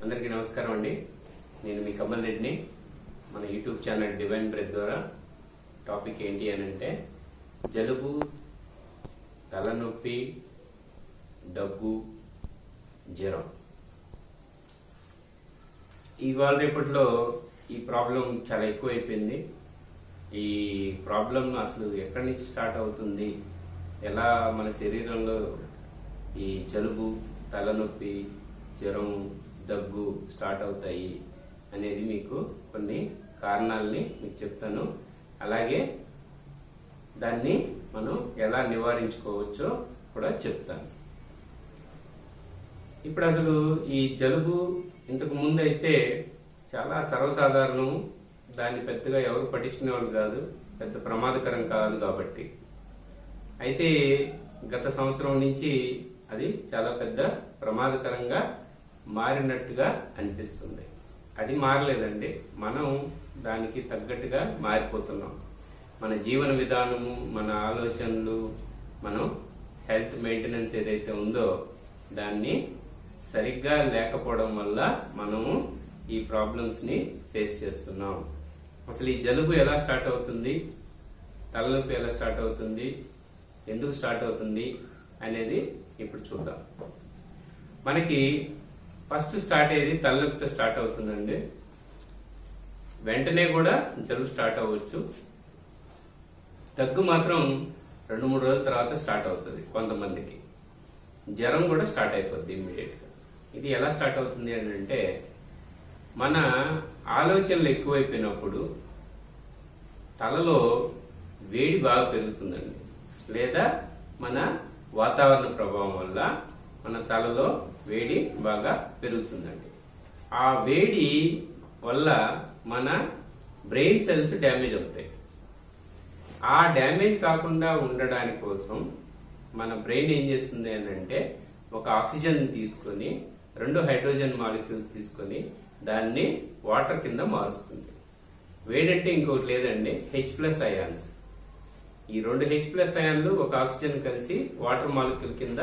అందరికీ నమస్కారం అండి. నేను మీ కమల్ రెడ్డిని. మన యూట్యూబ్ ఛానల్ డివైన్ బ్రెత్ ద్వారా టాపిక్ ఏంటి అని అంటే జలుబు, తలనొప్పి, దగ్గు, జ్వరం. ఇవాళ రేపట్లో ఈ ప్రాబ్లం చాలా ఎక్కువైపోయింది. ఈ ప్రాబ్లం అసలు ఎక్కడి నుంచి స్టార్ట్ అవుతుంది, ఎలా మన శరీరంలో ఈ జలుబు, తలనొప్పి, జ్వరం, దగ్గు స్టార్ట్ అవుతాయి అనేది మీకు కొన్ని కారణాలని మీకు చెప్తాను. అలాగే దాన్ని మనం ఎలా నివారించుకోవచ్చో కూడా చెప్తాను. ఇప్పుడు అసలు ఈ జలుబు ఇంతకు ముందు అయితే చాలా సర్వసాధారణం, దాన్ని పెద్దగా ఎవరు పట్టించుకునేవాళ్ళు కాదు, పెద్ద ప్రమాదకరం కాదు కాబట్టి. అయితే గత సంవత్సరం నుంచి అది చాలా పెద్ద ప్రమాదకరంగా మారినట్టుగా అనిపిస్తుంది. అది మారలేదండి, మనం దానికి తగ్గట్టుగా మారిపోతున్నాం. మన జీవన విధానము, మన ఆలోచనలు, మనం హెల్త్ మెయింటెనెన్స్ ఏదైతే ఉందో దాన్ని సరిగ్గా లేకపోవడం వల్ల మనము ఈ ప్రాబ్లమ్స్ని ఫేస్ చేస్తున్నాం. అసలు ఈ జలుబు ఎలా స్టార్ట్ అవుతుంది, తలనొప్పి ఎలా స్టార్ట్ అవుతుంది, ఎందుకు స్టార్ట్ అవుతుంది అనేది ఇప్పుడు చూద్దాం. మనకి ఫస్ట్ స్టార్ట్ అయ్యేది తలనొప్పితో స్టార్ట్ అవుతుందండి. వెంటనే కూడా జలుబు స్టార్ట్ అవ్వచ్చు. దగ్గు మాత్రం 2-3 రోజుల తర్వాత స్టార్ట్ అవుతుంది కొంతమందికి. జ్వరం కూడా స్టార్ట్ అయిపోద్ది ఇమ్మీడియట్గా. ఇది ఎలా స్టార్ట్ అవుతుంది అని అంటే మన ఆలోచనలు ఎక్కువైపోయినప్పుడు తలలో వేడి బాగా పెరుగుతుందండి, లేదా మన వాతావరణ ప్రభావం వల్ల మన తలలో వేడి బాగా పెరుగుతుందండి. ఆ వేడి వల్ల మన బ్రెయిన్ సెల్స్ డ్యామేజ్ అవుతాయి. ఆ డ్యామేజ్ కాకుండా ఉండడానికి కోసం మన బ్రెయిన్ ఏం చేస్తుంది అని అంటే ఒక ఆక్సిజన్ తీసుకొని 2 హైడ్రోజన్ మాలిక్యూల్స్ తీసుకొని దాన్ని వాటర్ కింద మారుస్తుంది. వేడంటే ఇంకొకటి లేదండి, H+ అయాన్స్. ఈ 2 H+ అయాన్లు ఒక ఆక్సిజన్ కలిసి వాటర్ మాలిక్యూల్ కింద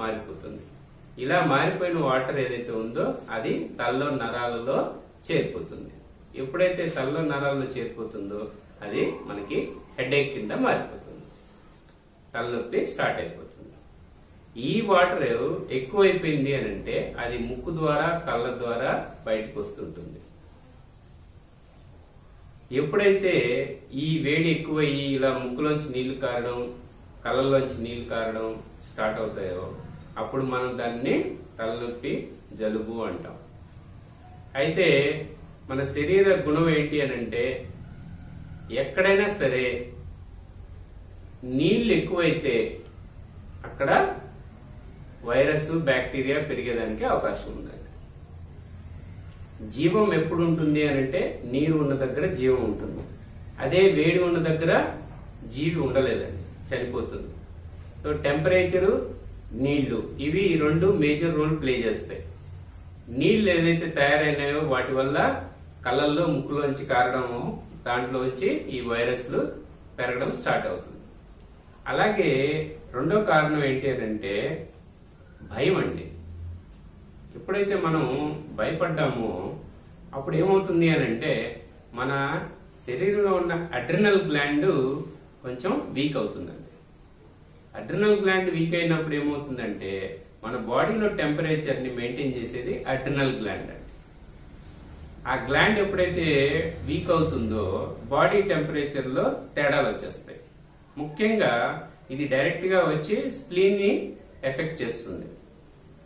మారిపోతుంది. ఇలా మారిపోయిన వాటర్ ఏదైతే ఉందో అది తలలో నరాలలో చేరిపోతుంది. ఎప్పుడైతే తలలో నరాలలో చేరిపోతుందో అది మనకి హెడేక్ కింద మారిపోతుంది, తలనొప్పి స్టార్ట్ అయిపోతుంది. ఈ వాటర్ ఎక్కువైపోయింది అని అంటే అది ముక్కు ద్వారా, కళ్ళ ద్వారా బయటకు వస్తుంటుంది. ఎప్పుడైతే ఈ వేడి ఎక్కువయ్యి ఇలా ముక్కులోంచి నీళ్లు కారడం, కళ్ళల్లోంచి నీళ్లు కారడం స్టార్ట్ అవుతాయో అప్పుడు మనం దాన్ని తలనొప్పి, జలుబు అంటాం. అయితే మన శరీర గుణం ఏంటి అని అంటే ఎక్కడైనా సరే నీళ్ళు ఎక్కువైతే అక్కడ వైరస్, బ్యాక్టీరియా పెరిగేదానికి అవకాశం ఉందండి. జీవం ఎప్పుడు ఉంటుంది అని అంటే నీరు ఉన్న దగ్గర జీవం ఉంటుంది. అదే వేడి ఉన్న దగ్గర జీవి ఉండలేదండి, చనిపోతుంది. సో టెంపరేచరు, నీళ్లు, ఇవి 2 మేజర్ రోల్ ప్లే చేస్తాయి. నీళ్లు ఏదైతే తయారైనాయో వాటి వల్ల కళ్ళల్లో, ముక్కులోంచి కారడము, దాంట్లో వచ్చి ఈ వైరస్లు పెరగడం స్టార్ట్ అవుతుంది. అలాగే రెండో కారణం ఏంటి అంటే భయం అండి. ఎప్పుడైతే మనం భయపడ్డామో అప్పుడు ఏమవుతుంది అని అంటే మన శరీరంలో ఉన్న అడ్రినల్ గ్లాండ్ కొంచెం వీక్ అవుతుందండి. అడ్రినల్ గ్లాండ్ వీక్ అయినప్పుడు ఏమవుతుందంటే మన బాడీలో టెంపరేచర్ని మెయింటైన్ చేసేది అడ్రినల్ గ్లాండ్ అండి. ఆ గ్లాండ్ ఎప్పుడైతే వీక్ అవుతుందో బాడీ టెంపరేచర్లో తేడాలు వచ్చేస్తాయి. ముఖ్యంగా ఇది డైరెక్ట్గా వచ్చి స్ప్లీన్ని ఎఫెక్ట్ చేస్తుంది.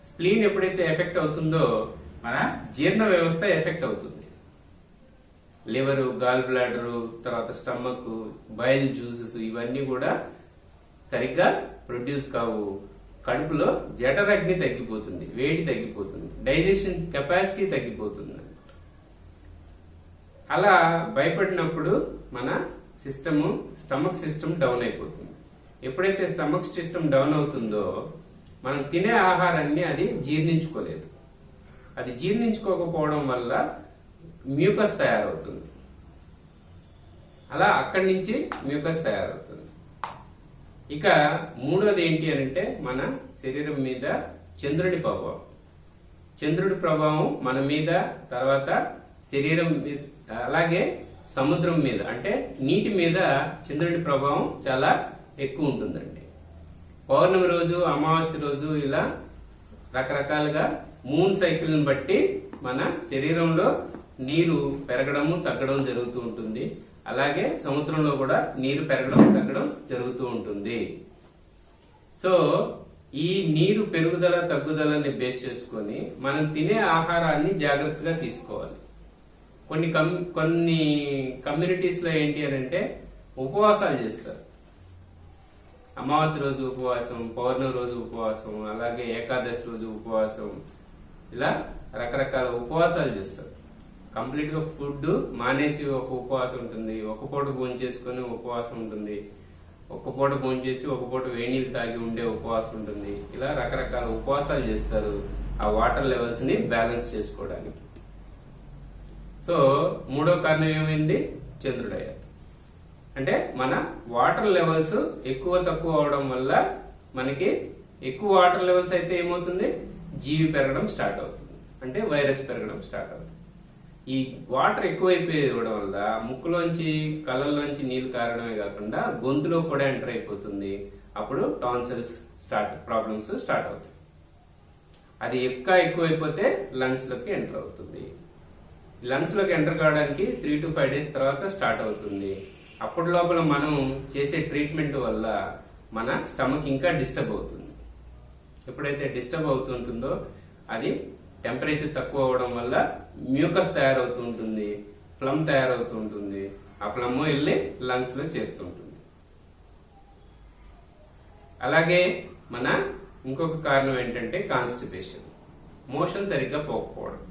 స్ప్లీన్ ఎప్పుడైతే ఎఫెక్ట్ అవుతుందో మన జీర్ణ వ్యవస్థ ఎఫెక్ట్ అవుతుంది. లివరు, గాల్ బ్లాడరు, తర్వాత స్టమక్, బైల్ జ్యూసెస్ ఇవన్నీ కూడా సరిగ్గా ప్రొడ్యూస్ కావు. కడుపులో జఠరాగ్ని తగ్గిపోతుంది, వేడి తగ్గిపోతుంది, డైజెషన్ కెపాసిటీ తగ్గిపోతుంది. అలా భయపడినప్పుడు మన స్టమక్ సిస్టమ్ డౌన్ అయిపోతుంది. ఎప్పుడైతే స్టమక్ సిస్టమ్ డౌన్ అవుతుందో మనం తినే ఆహారాన్ని అది జీర్ణించుకోలేదు. అది జీర్ణించుకోకపోవడం వల్ల మ్యూకస్ తయారవుతుంది. అలా అక్కడి నుంచి మ్యూకస్ తయారవుతుంది. ఇక మూడోది ఏంటి అని అంటే మన శరీరం మీద చంద్రుడి ప్రభావం. చంద్రుడి ప్రభావం మన మీద, తర్వాత శరీరం మీద, అలాగే సముద్రం మీద అంటే నీటి మీద చంద్రుడి ప్రభావం చాలా ఎక్కువ ఉంటుందండి. పౌర్ణమి రోజు, అమావాస్య రోజు ఇలా రకరకాలుగా మూన్ సైకిల్ని బట్టి మన శరీరంలో నీరు పెరగడము తగ్గడం జరుగుతూ ఉంటుంది. అలాగే సముద్రంలో కూడా నీరు పెరగడం తగ్గడం జరుగుతూ ఉంటుంది. సో ఈ నీరు పెరుగుదల తగ్గుదలని బేస్ చేసుకొని మనం తినే ఆహారాన్ని జాగ్రత్తగా తీసుకోవాలి. కొన్ని కమ్యూనిటీస్లో ఏంటి అని అంటే ఉపవాసాలు చేస్తారు. అమావాస్య రోజు ఉపవాసం, పౌర్ణమి రోజు ఉపవాసం, అలాగే ఏకాదశి రోజు ఉపవాసం, ఇలా రకరకాల ఉపవాసాలు చేస్తారు. కంప్లీట్గా ఫుడ్ మానేసి ఒక ఉపవాసం ఉంటుంది, ఒక పూట భోంచేసుకొని ఉపవాసం ఉంటుంది, ఒక్క పూట భోంచేసి ఒక పూట వేణీళ్ళు తాగి ఉండే ఉపవాసం ఉంటుంది. ఇలా రకరకాల ఉపవాసాలు చేస్తారు ఆ వాటర్ లెవెల్స్ని బ్యాలెన్స్ చేసుకోవడానికి. సో మూడో కారణం ఏమైంది? చంద్రుడయ్యారు. అంటే మన వాటర్ లెవెల్స్ ఎక్కువ తక్కువ అవడం వల్ల మనకి ఎక్కువ వాటర్ లెవెల్స్ అయితే ఏమవుతుంది? జీవి పెరగడం స్టార్ట్ అవుతుంది, అంటే వైరస్ పెరగడం స్టార్ట్ అవుతుంది. ఈ వాటర్ ఎక్కువైపోవడం వల్ల ముక్కులోంచి కళ్ళల్లోంచి నీళ్ళు కారడమే కాకుండా గొంతులో కూడా ఎంటర్ అయిపోతుంది. అప్పుడు టాన్సిల్స్ ప్రాబ్లమ్స్ స్టార్ట్ అవుతాయి. అది ఎక్కువైపోతే లంగ్స్ లోకి ఎంటర్ అవుతుంది. లంగ్స్ లోకి ఎంటర్ కావడానికి 3 to 5 days తర్వాత స్టార్ట్ అవుతుంది. అప్పటి లోపల మనం చేసే ట్రీట్మెంట్ వల్ల మన స్టమక్ ఇంకా డిస్టర్బ్ అవుతుంది. ఎప్పుడైతే డిస్టర్బ్ అవుతుంటుందో అది టెంపరేచర్ తక్కువ అవడం వల్ల మ్యూకస్ తయారవుతూ ఉంటుంది, ఫ్లమ్ తయారవుతూ ఉంటుంది. ఆ ఫ్లమ్ వెళ్ళి లంగ్స్ లో చేరుతుంటుంది. అలాగే మన ఇంకొక కారణం ఏంటంటే కాన్స్టిపేషన్, మోషన్ సరిగ్గా పోకపోవడం.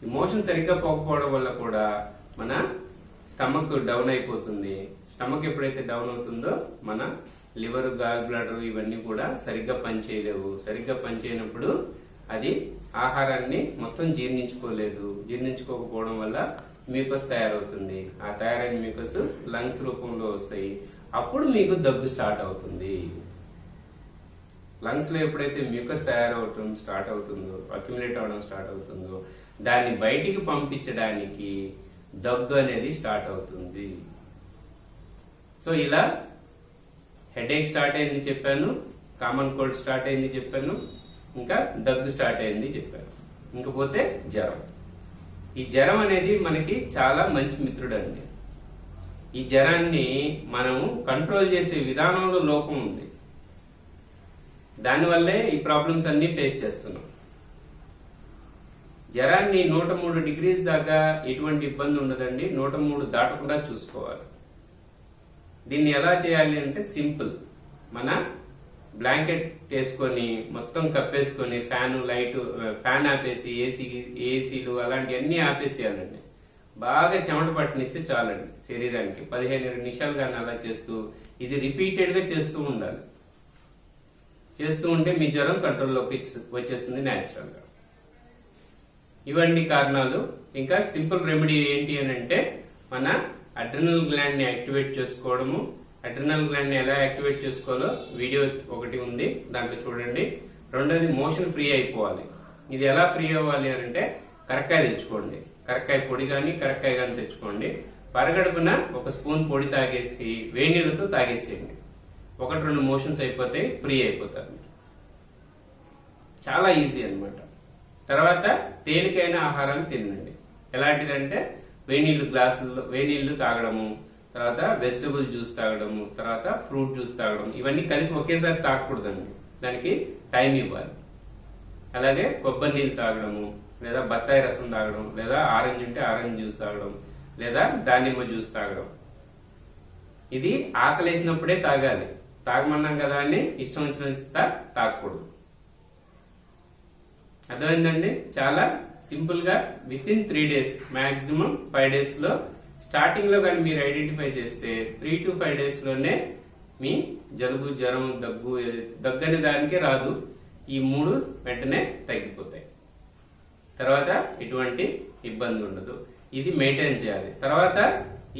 ఈ మోషన్ సరిగ్గా పోకపోవడం వల్ల కూడా మన స్టమక్ డౌన్ అయిపోతుంది. స్టమక్ ఎప్పుడైతే డౌన్ అవుతుందో మన లివర్, గాల్ బ్లాడర్ ఇవన్నీ కూడా సరిగ్గా పనిచేయలేవు. సరిగ్గా పనిచేయనప్పుడు అది ఆహారాన్ని మొత్తం జీర్ణించుకోకపోవడం వల్ల మ్యూకస్ తయారవుతుంది. ఆ తయారైన మ్యూకస్ లంగ్స్ రూపంలో వస్తాయి. అప్పుడు మీకు దగ్గు స్టార్ట్ అవుతుంది. లంగ్స్ లో ఎప్పుడైతే మ్యూకస్ తయారవటం స్టార్ట్ అవుతుందో, అక్యుములేట్ అవడం స్టార్ట్ అవుతుందో, దాన్ని బయటికి పంపించడానికి దగ్గు అనేది స్టార్ట్ అవుతుంది. సో ఇలా హెడేక్ స్టార్ట్ అయింది చెప్పాను, కామన్ కోల్డ్ స్టార్ట్ అయింది చెప్పాను, ఇంకా దగ్గు స్టార్ట్ అయింది చెప్పాను. ఇంకపోతే జ్వరం. ఈ జ్వరం అనేది మనకి చాలా మంచి మిత్రుడు అండి. ఈ జ్వరాన్ని మనము కంట్రోల్ చేసే విధానంలో లోపం ఉంది. దానివల్లే ఈ ప్రాబ్లమ్స్ అన్ని ఫేస్ చేస్తున్నాం. జ్వరాన్ని 103 degrees దాకా ఎటువంటి ఇబ్బంది ఉండదండి. 103 దాటకుండా చూసుకోవాలి. దీన్ని ఎలా చేయాలి అంటే సింపుల్. మన బ్లాంకెట్ వేసుకొని మొత్తం కప్పేసుకొని ఫ్యాన్ ఆపేసి ఏసీలు అలాంటివన్నీ ఆపేసేయాలండి. బాగా చెమట పట్టనిస్తే చాలండి శరీరానికి. 15 నిమిషాలు కానీ అలా చేస్తూ ఇది రిపీటెడ్ గా చేస్తూ ఉండాలి. చేస్తూ ఉంటే మీ జ్వరం కంట్రోల్లోకి వచ్చేస్తుంది న్యాచురల్ గా. ఇవన్నీ కారణాలు. ఇంకా సింపుల్ రెమెడీ ఏంటి అని అంటే మన అడ్రినల్ గ్లాండ్ ని యాక్టివేట్ చేసుకోవడము. అడ్రినల్ గ్లాండ్ ని ఎలా యాక్టివేట్ చేసుకోవాలో వీడియో ఒకటి ఉంది, దాంట్లో చూడండి. రెండోది మోషన్ ఫ్రీ అయిపోవాలి. ఇది ఎలా ఫ్రీ అవ్వాలి అని అంటే కరక్కాయ తెచ్చుకోండి. కరక్కాయ పొడి కానీ కరక్కాయ కానీ తెచ్చుకోండి. పరగడుపున ఒక స్పూన్ పొడి తాగేసి వేణీళ్ళతో తాగేసేయండి. 1-2 మోషన్స్ అయిపోతాయి, ఫ్రీ అయిపోతారు. చాలా ఈజీ అన్నమాట. తర్వాత తేలికైన ఆహారాన్ని తినండి. ఎలాంటిదంటే వేణీళ్ళు తాగడము, తర్వాత వెజిటబుల్ జ్యూస్ తాగడము, తర్వాత ఫ్రూట్ జ్యూస్ తాగడం. ఇవన్నీ కలిపి ఒకేసారి తాగకూడదండి, దానికి టైం ఇవ్వాలి. అలాగే కొబ్బరి నీళ్ళు తాగడము, లేదా బత్తాయి రసం తాగడం, లేదా ఆరెంజ్ ఉంటే ఆరెంజ్ జ్యూస్ తాగడం, లేదా దానిమ్మ జ్యూస్ తాగడం. ఇది ఆకలేసినప్పుడే తాగాలి. తాగమన్నాం కదా అని ఇష్టం వచ్చిన తాగకూడదు. అర్థమైందండి? చాలా సింపుల్ గా వితిన్ 3 days, మాక్సిమం 5 days లో స్టార్టింగ్ లో కానీ మీరు ఐడెంటిఫై చేస్తే 3 to 5 days లోనే మీ జలుబు, జ్వరం, దగ్గు అనే దానికే రాదు. ఈ 3 వెంటనే తగ్గిపోతాయి. తర్వాత ఎటువంటి ఇబ్బంది ఉండదు. ఇది మెయింటైన్ చేయాలి. తర్వాత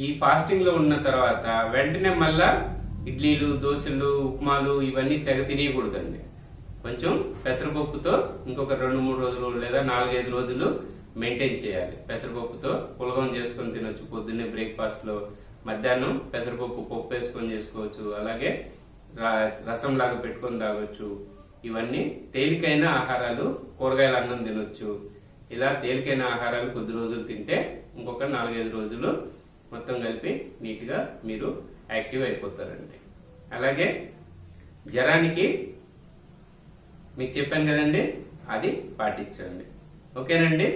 ఈ ఫాస్టింగ్ లో ఉన్న తర్వాత వెంటనే మళ్ళా ఇడ్లీలు, దోశలు, ఉప్మాలు ఇవన్నీ తెగ తినేయకూడదండి. కొంచెం పెసరపప్పుతో ఇంకొక 2-3 రోజులు లేదా 4-5 రోజులు మెయింటైన్ చేయాలి. పెసరపప్పుతో పులగం చేసుకొని తినొచ్చు, పొద్దున్నే బ్రేక్ఫాస్ట్ లో, మధ్యాహ్నం పెసరపప్పు పప్పు వేసుకొని చేసుకోవచ్చు, అలాగే రసం లాగా పెట్టుకొని తాగొచ్చు. ఇవన్నీ తేలికైన ఆహారాలు. కూరగాయల అన్నం తినొచ్చు. ఇలా తేలికైన ఆహారాలు కొద్ది రోజులు తింటే ఇంకొక 4-5 రోజులు మొత్తం కలిపి నీట్ గా మీరు యాక్టివ్ అయిపోతారండి. అలాగే జ్వరానికి మీకు చెప్పాను కదండి, అది పాటించండి. ఓకేనండి.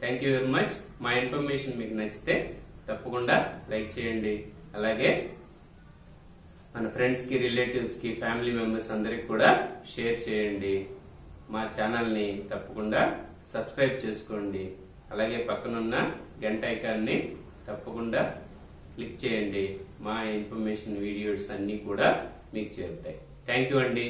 Thank you very much. మా ఇన్ఫర్మేషన్ మీకు నచ్చితే తప్పకుండా లైక్ చేయండి. అలాగే మన ఫ్రెండ్స్ కి, రిలేటివ్స్ కి, ఫ్యామిలీ మెంబర్స్ అందరికి కూడా షేర్ చేయండి. మా ఛానల్ని తప్పకుండా సబ్స్క్రైబ్ చేసుకోండి. అలాగే పక్కనున్న గంట ఐకాన్ని తప్పకుండా క్లిక్ చేయండి. మా ఇన్ఫర్మేషన్ వీడియోస్ అన్నీ కూడా మీకు చేరుతాయి. థ్యాంక్ యూ అండి.